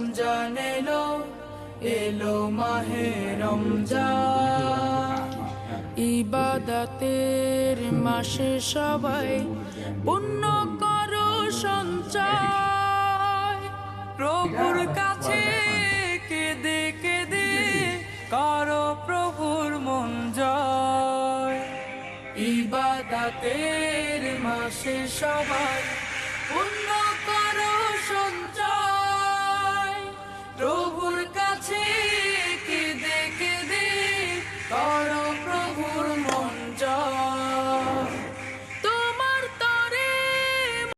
রমজান এলো, এলো মাহে রমজান। ইবাদতের মাসে সবাই পুণ্য করো সঞ্চয়, প্রভুর কাছে কেঁদে কেঁদে করো প্রভুর মন জয়। ইবাদতের মাসে সবাই